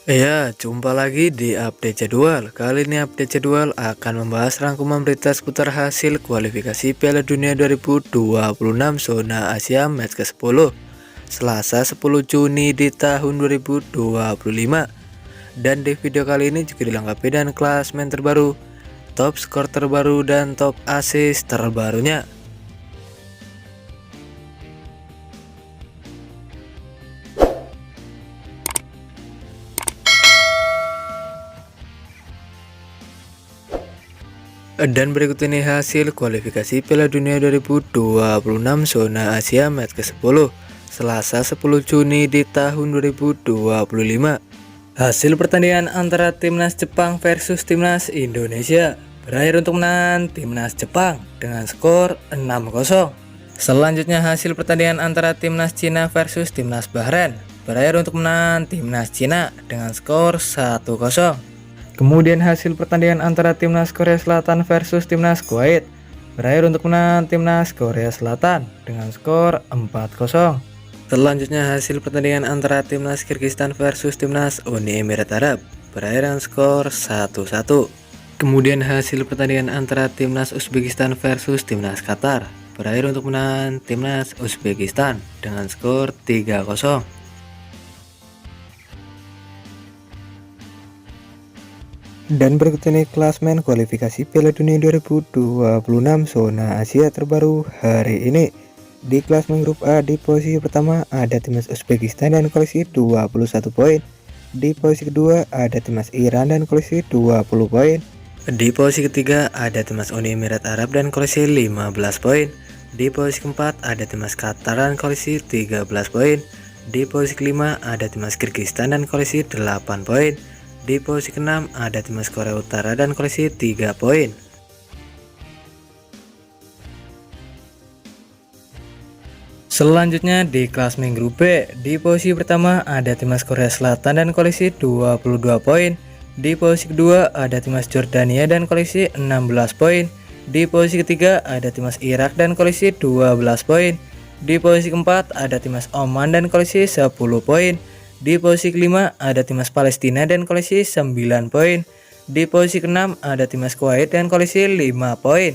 Jumpa lagi di update jadwal. Kali ini update jadwal akan membahas rangkuman berita seputar hasil kualifikasi Piala Dunia 2026 zona Asia match ke-10 Selasa 10 Juni di tahun 2025. Dan di video kali ini juga dilengkapi dengan klasemen terbaru, top skor terbaru, dan top assist terbarunya. Dan berikut ini hasil kualifikasi Piala Dunia 2026 zona Asia match ke-10 Selasa 10 Juni di tahun 2025. Hasil pertandingan antara timnas Jepang versus timnas Indonesia berakhir untuk menang timnas Jepang dengan skor 6-0. Selanjutnya hasil pertandingan antara timnas Cina versus timnas Bahrain berakhir untuk menang timnas Cina dengan skor 1-0. Kemudian hasil pertandingan antara timnas Korea Selatan versus timnas Kuwait berakhir untuk menang timnas Korea Selatan dengan skor 4-0. Selanjutnya hasil pertandingan antara timnas Kirgistan versus timnas Uni Emirat Arab berakhir dengan skor 1-1. Kemudian hasil pertandingan antara timnas Uzbekistan versus timnas Qatar berakhir untuk menang timnas Uzbekistan dengan skor 3-0. Dan berikut ini klasemen kualifikasi Piala Dunia 2026 zona Asia terbaru hari ini. Di klasemen grup A di posisi pertama ada timnas Uzbekistan dan koleksi 21 poin. Di posisi kedua ada timnas Iran dan koleksi 20 poin. Di posisi ketiga ada timnas Uni Emirat Arab dan koleksi 15 poin. Di posisi keempat ada timnas Qatar dan koleksi 13 poin. Di posisi kelima ada timnas Kirgistan dan koleksi 8 poin. Di posisi ke-6 ada timnas Korea Utara dan koleksi 3 poin. Selanjutnya di klasemen grup B, di posisi pertama ada timnas Korea Selatan dan koleksi 22 poin. Di posisi kedua ada timnas Jordania dan koleksi 16 poin. Di posisi ketiga ada timnas Irak dan koleksi 12 poin. Di posisi keempat ada timnas Oman dan koleksi 10 poin. Di posisi kelima ada timnas Palestina dan koleksi 9 poin. Di posisi keenam ada timnas Kuwait dan koleksi 5 poin.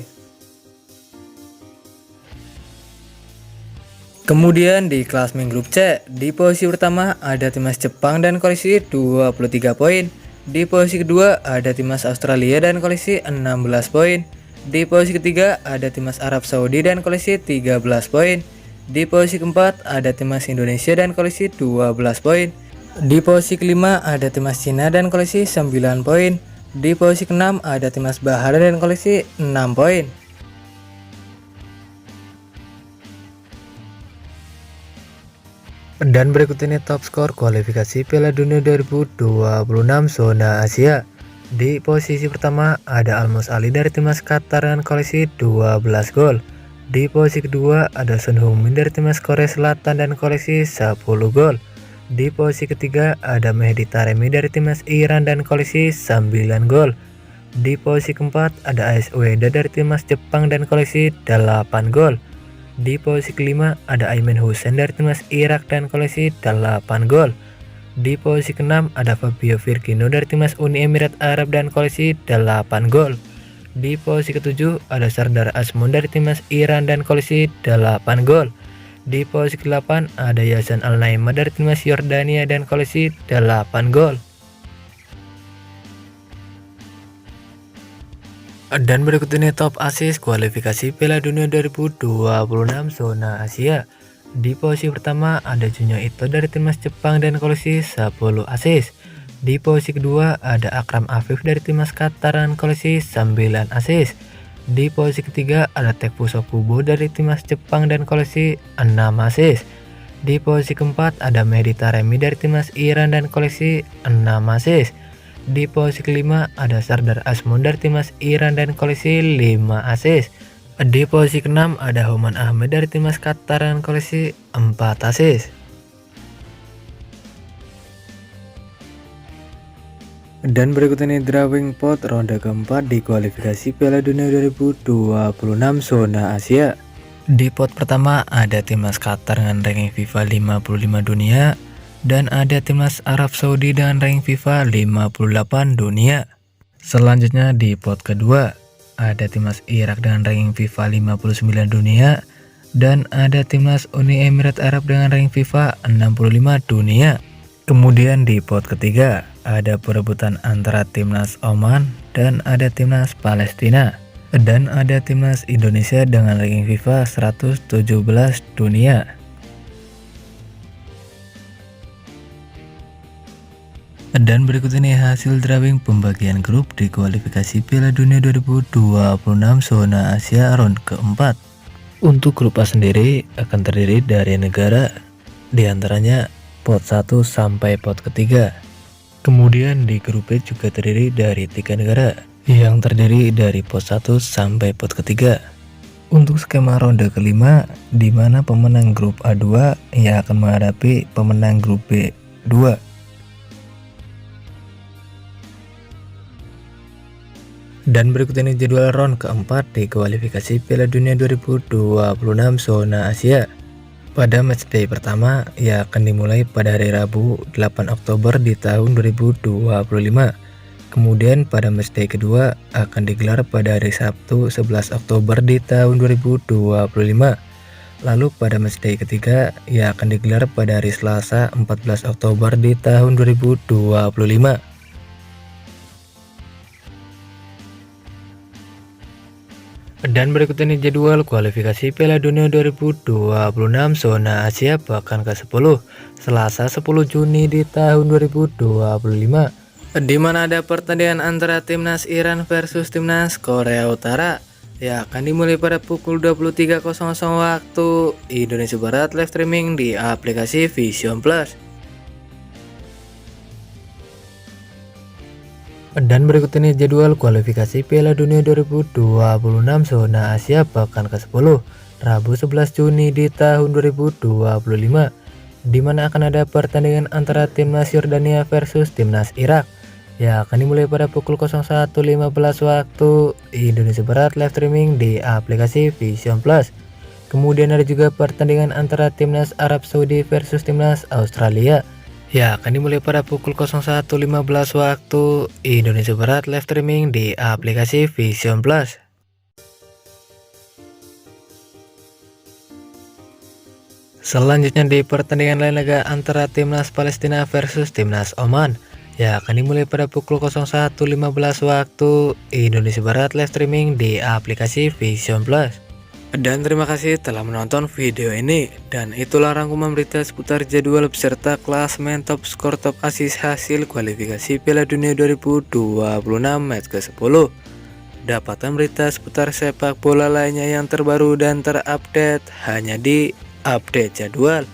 Kemudian di klasemen grup C, di posisi pertama ada timnas Jepang dan koleksi 23 poin. Di posisi kedua ada timnas Australia dan koleksi 16 poin. Di posisi ketiga ada timnas Arab Saudi dan koleksi 13 poin. Di posisi keempat ada timnas Indonesia dan koleksi 12 poin. Di posisi kelima ada timnas Cina dan koleksi 9 poin. Di posisi keenam ada timnas Bahrain dan koleksi 6 poin. Dan berikut ini top skor kualifikasi Piala Dunia 2026 zona Asia. Di posisi pertama ada Almos Ali dari timnas Qatar dengan koleksi 12 gol. Di posisi kedua ada Son Heung-min dari timnas Korea Selatan dan koleksi 10 gol. Di posisi ketiga ada Mehdi Taremi dari timnas Iran dan koleksi 9 gol. Di posisi keempat ada AS Ueda dari timnas Jepang dan koleksi 8 gol. Di posisi kelima ada Aiman Hussein dari timnas Irak dan koleksi 8 gol. Di posisi keenam ada Fabio Firmino dari timnas Uni Emirat Arab dan koleksi 8 gol. Di posisi ketujuh ada Sardar Azmoun dari timnas Iran dan koleksi 8 gol. Di posisi ke-8 ada Yazan Al-Naima dari timnas Yordania dan koleksi 8 gol. Dan berikut ini top assist kualifikasi Piala Dunia 2026 zona Asia. Di posisi pertama ada Junyo Ito dari timnas Jepang dan koleksi 10 assist. Di posisi kedua ada Akram Afif dari timnas Qatar dan koleksi 9 assist. Di posisi ketiga ada Takefusa Kubo dari timnas Jepang dan koleksi 6 assist. Di posisi keempat ada Mehdi Taremi dari timnas Iran dan koleksi 6 assist. Di posisi kelima ada Sardar Azmoun dari timnas Iran dan koleksi 5 assist. Di posisi keenam ada Homan Ahmed dari timnas Qatar dan koleksi 4 assist. Dan berikut ini drawing pot ronde keempat di kualifikasi Piala Dunia 2026 zona Asia. Di pot pertama ada timnas Qatar dengan ranking FIFA 55 dunia. Dan ada timnas Arab Saudi dengan ranking FIFA 58 dunia. Selanjutnya di pot kedua, ada timnas Irak dengan ranking FIFA 59 dunia. Dan ada timnas Uni Emirat Arab dengan ranking FIFA 65 dunia. Kemudian di pot ketiga, ada perebutan antara timnas Oman dan ada timnas Palestina. Dan ada timnas Indonesia dengan ranking FIFA 117 dunia. Dan berikut ini hasil drawing pembagian grup di kualifikasi Piala Dunia 2026 zona Asia round keempat. Untuk grup A sendiri akan terdiri dari negara diantaranya pot 1 sampai pot ketiga. Kemudian di grup B juga terdiri dari 3 negara yang terdiri dari pot 1 sampai pot ketiga. Untuk skema ronde kelima, di mana pemenang grup A2 yang akan menghadapi pemenang grup B2. Dan berikut ini jadwal round keempat di kualifikasi Piala Dunia 2026 zona Asia. Pada matchday pertama yang akan dimulai pada hari Rabu 8 Oktober di tahun 2025. Kemudian pada matchday kedua akan digelar pada hari Sabtu 11 Oktober di tahun 2025. Lalu pada matchday ketiga yang akan digelar pada hari Selasa 14 Oktober di tahun 2025. Dan berikut ini jadwal kualifikasi Piala Dunia 2026 zona Asia pekan ke-10 Selasa 10 Juni di tahun 2025, di mana ada pertandingan antara timnas Iran versus timnas Korea Utara yang akan dimulai pada pukul 23.00 waktu Indonesia Barat, live streaming di aplikasi Vision Plus. Dan berikut ini jadwal kualifikasi Piala Dunia 2026 zona Asia pekan ke-10 Rabu 11 Juni di tahun 2025, di mana akan ada pertandingan antara timnas Yordania versus timnas Irak yang akan dimulai pada pukul 01.15 waktu Indonesia Barat, live streaming di aplikasi Vision Plus. Kemudian ada juga pertandingan antara timnas Arab Saudi versus timnas Australia ya akan dimulai pada pukul 01.15 waktu Indonesia Barat, live streaming di aplikasi Vision Plus. Selanjutnya di pertandingan lain laga antara timnas Palestina versus timnas Oman ya akan dimulai pada pukul 01.15 waktu Indonesia Barat, live streaming di aplikasi Vision Plus. Dan terima kasih telah menonton video ini, dan itulah rangkuman berita seputar jadwal beserta klasemen top skor top assist hasil kualifikasi Piala Dunia 2026 match ke-10. Dapatkan berita seputar sepak bola lainnya yang terbaru dan terupdate hanya di Update Jadwal.